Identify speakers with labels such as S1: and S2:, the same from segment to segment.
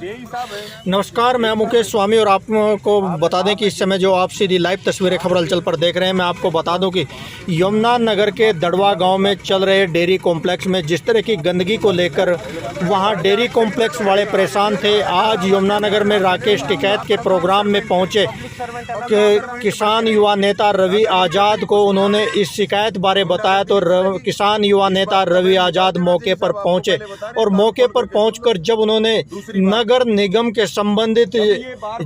S1: नमस्कार, मैं मुकेश स्वामी और आपको बता दें कि इस समय जो आप सीधी लाइव तस्वीरें खबर हलचल पर देख रहे हैं, मैं आपको बता दूं कि यमुना नगर के दड़वा गांव में चल रहे डेयरी कॉम्प्लेक्स में जिस तरह की गंदगी को लेकर वहां डेयरी कॉम्प्लेक्स वाले परेशान थे। आज यमुना नगर में राकेश टिकैत के प्रोग्राम में पहुंचे किसान युवा नेता रवि आज़ाद को उन्होंने इस शिकायत बारे बताया तो किसान युवा नेता रवि आज़ाद मौके पर पहुंचे और मौके पर पहुंचकर जब उन्होंने नगर निगम के संबंधित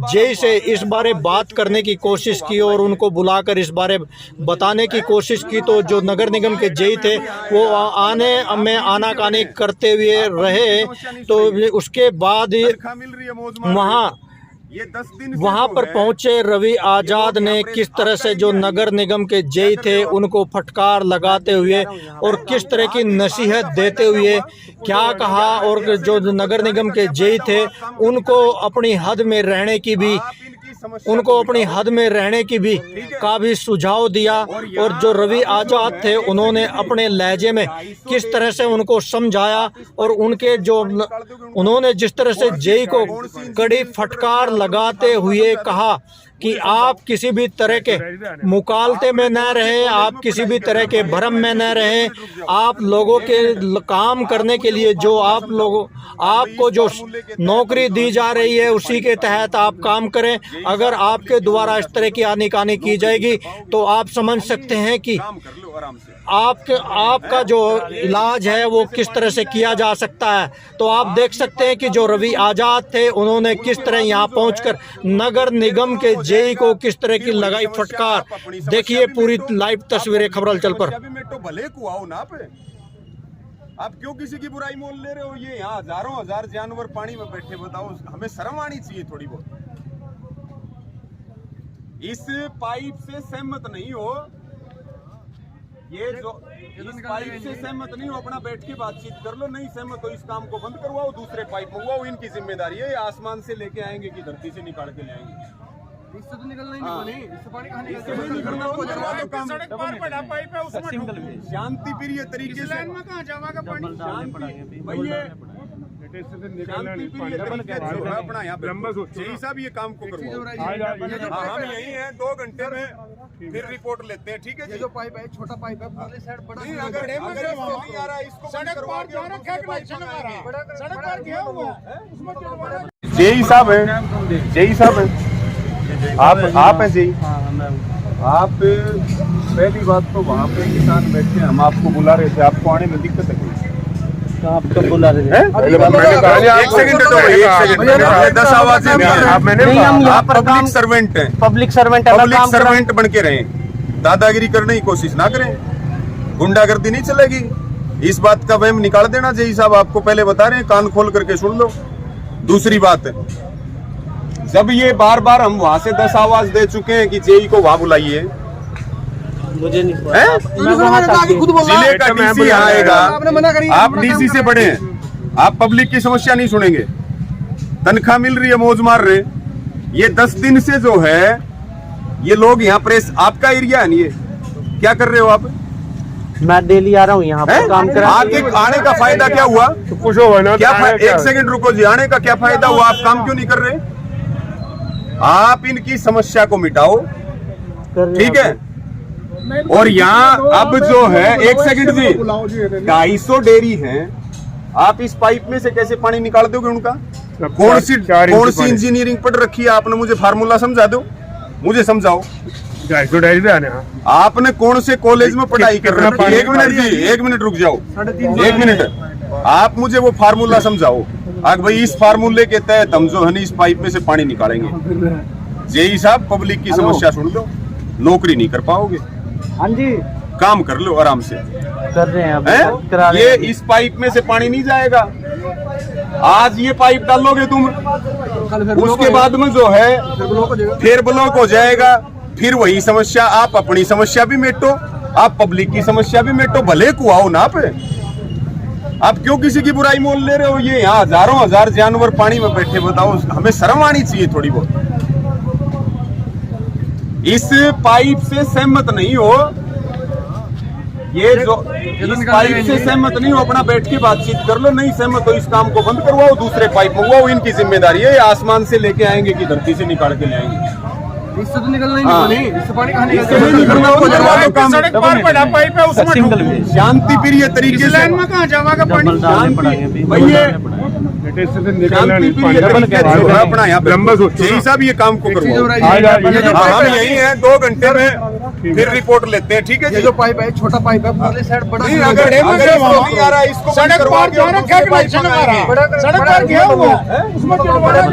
S1: जेई से इस बारे बात करने की कोशिश की और उनको बुलाकर इस बारे बताने की कोशिश की, तो जो नगर निगम के जेई थे वो आने में आनाकानी करते हुए रहे। तो उसके बाद वहाँ पर पहुंचे रवि आज़ाद ने किस तरह से जो नगर निगम के जेई थे उनको फटकार लगाते हुए और किस तरह की नसीहत देते हुए क्या कहा, और जो नगर निगम के जेई थे उनको अपनी हद में रहने की भी सुझाव दिया। और जो रवि आज़ाद थे उन्होंने अपने लहजे में किस तरह से उनको समझाया और उन्होंने जिस तरह से जेई को कड़ी फटकार लगाते हुए कहा कि आप किसी भी तरह के मुकालते में न रहें, आप किसी भी तरह के भ्रम में न रहें। आप लोगों के काम करने के लिए जो आपको जो नौकरी दी जा रही है उसी के तहत आप काम करें। अगर आपके द्वारा इस तरह की आनाकानी की जाएगी तो आप समझ सकते हैं कि आपका जो इलाज है वो किस तरह से किया जा सकता है। तो आप देख सकते हैं कि जो रवि आज़ाद थे उन्होंने किस तरह यहाँ पहुंचकर नगर निगम के जेई को किस तरह की लगाई फटकार। देखिए पूरी लाइव तस्वीरें खबर हलचल पर।
S2: आप क्यों किसी की बुराई मोल ले रहे हो? ये यहाँ हजारों हजार जानवर पानी में बैठे, बताओ, हमें शर्म आनी चाहिए थोड़ी बहुत। इस पाइप से सहमत नहीं हो, ये जो इस पाइप से सहमत नहीं हो अपना बैठ के बातचीत कर लो। नहीं सहमत हो इस काम को बंद करवाओ, दूसरे पाइप मंगवाओ। इनकी जिम्मेदारी है, आसमान से लेके आएंगे कि धरती से निकाल के ले आएंगे।
S3: इससे तो निकलना ही नहीं, इससे पानी कहाँ
S2: निकलना? सड़क पार पड़ा पाइप है उसमें शांति प्रिय तरीके से कहाँ जाएगा पानी? अपना यहाँ जेई साहब ये काम को करवाओ। हम यही हैं, 2 घंटे में फिर रिपोर्ट लेते हैं, ठीक है जी?
S3: जो पाइप है छोटा पाइप है, पूरे साइड बड़ा
S2: नहीं, अगर इसको नहीं आ रहा इसको सड़क पार जा रखा है, सड़क पार गया हुआ है। जेई साहब है, जेई साहब है, आप हैं जेई? आप पहली बात तो वहाँ पे किसान बैठे, हम आपको बुला रहे थे, आपको आने में दिक्कत है?
S1: आप कब बुला रहे थे?
S2: एक सेकंड, 10 आवाजें आप पब्लिक सर्वेंट हैं, पब्लिक सर्वेंट बन के रहे। दादागिरी करने की कोशिश ना करें, गुंडागर्दी नहीं चलेगी। इस बात का वहम निकाल देना जेई साहब, आपको पहले बता रहे हैं, कान खोल करके सुन लो। दूसरी बात, जब ये बार बार हम वहां से 10 आवाज दे चुके हैं कि जेई को वहां बुलाइए,
S1: मुझे नहीं
S2: जिले का डीसी आएगा, आप डीसी से बड़े हैं, आप पब्लिक की समस्या नहीं सुनेंगे। तनख्वाह मिल रही है, मौज मार रहे। ये 10 दिन से जो है ये लोग यहाँ प्रेस, आपका एरिया है नहीं, ये क्या कर रहे हो आप?
S1: मैं डेली आ रहा हूँ यहाँ पर काम कर।
S2: आने का फायदा क्या हुआ? तो कुछ हो ना, क्या? एक सेकंड रुको जी, आने का क्या फायदा हुआ? आप काम क्यों नहीं कर रहे? आप इनकी समस्या को मिटाओ, ठीक है? और यहाँ अब जो है, एक सेकंड जी, 250 डेयरी हैं, आप इस पाइप में से कैसे पानी निकाल दोगे उनका? कौन सी इंजीनियरिंग पढ़ रखी है आपने? मुझे फार्मूला समझा दो, मुझे समझाओ।
S3: 250 डेयरी पे आने
S2: आपने कौन से कॉलेज में पढ़ाई कर रखी है? 1 मिनट जी, 1 मिनट रुक जाओ, 1 मिनट। आप मुझे वो फार्मूला समझाओ। आग भाई, इस फार्मूले के तहत हम जो है इस पाइप में से पानी निकालेंगे। जेई साहब, पब्लिक की समस्या सुन लो, नौकरी नहीं कर पाओगे।
S1: हाँ जी,
S2: काम कर लो आराम से।
S1: कर रहे हैं
S2: ये इस पाइप में से पानी नहीं जाएगा। आज ये पाइप डालोगे तुम, उसके बाद में जो है फिर ब्लॉक हो जाएगा। फिर वही समस्या, आप अपनी समस्या भी मेटो, आप पब्लिक की समस्या भी मेटो, भले को आओ ना पे। आप क्यों किसी की बुराई मोल ले रहे हो? ये यहाँ हजारों हजार जानवर पानी में बैठे, बताओ, हमें शर्म आनी चाहिए थोड़ी बहुत। इस पाइप से सहमत नहीं हो, ये जो इस पाइप से सहमत नहीं हो, अपना बैठ के बातचीत कर लो, नहीं सहमत हो इस काम को बंद करवाओ, दूसरे पाइप मंगवाओ, इनकी जिम्मेदारी है। ये आसमान से लेके आएंगे कि धरती से निकाल के ले आएंगे?
S3: इससे तो निकलना ही नहीं
S2: हाँ।
S3: पानी, इससे पानी कहाँ
S2: इससे नहीं निकलना, वो करवा दो काम।
S4: सड़क पार पड़ा पाइप है उसमें
S2: शांति प्रिय तरीके से
S4: लाइन में कहाँ जाएगा पानी?
S2: शांति भैया शांति प्रिय तरीके से जो है अपना यहाँ पे यही साहब ये काम को करवाओ। हम यही हैं, 2 घंटे में फिर रिपोर्ट लेते हैं, ठीक है
S3: ये
S2: जी।
S3: जो पाइप है छोटा पाइप है, परले साइड बड़ा
S2: नहीं, अगर इसको नहीं आ रहा, इसको बंद
S4: सड़क
S2: करवा
S4: पार
S2: के
S4: जा
S2: और
S4: रखा
S2: दूसरे
S4: है,
S2: पाइप
S4: चल
S2: मंगाएंगे।
S4: रहा है। सड़क पार गया हुआ है, उसमें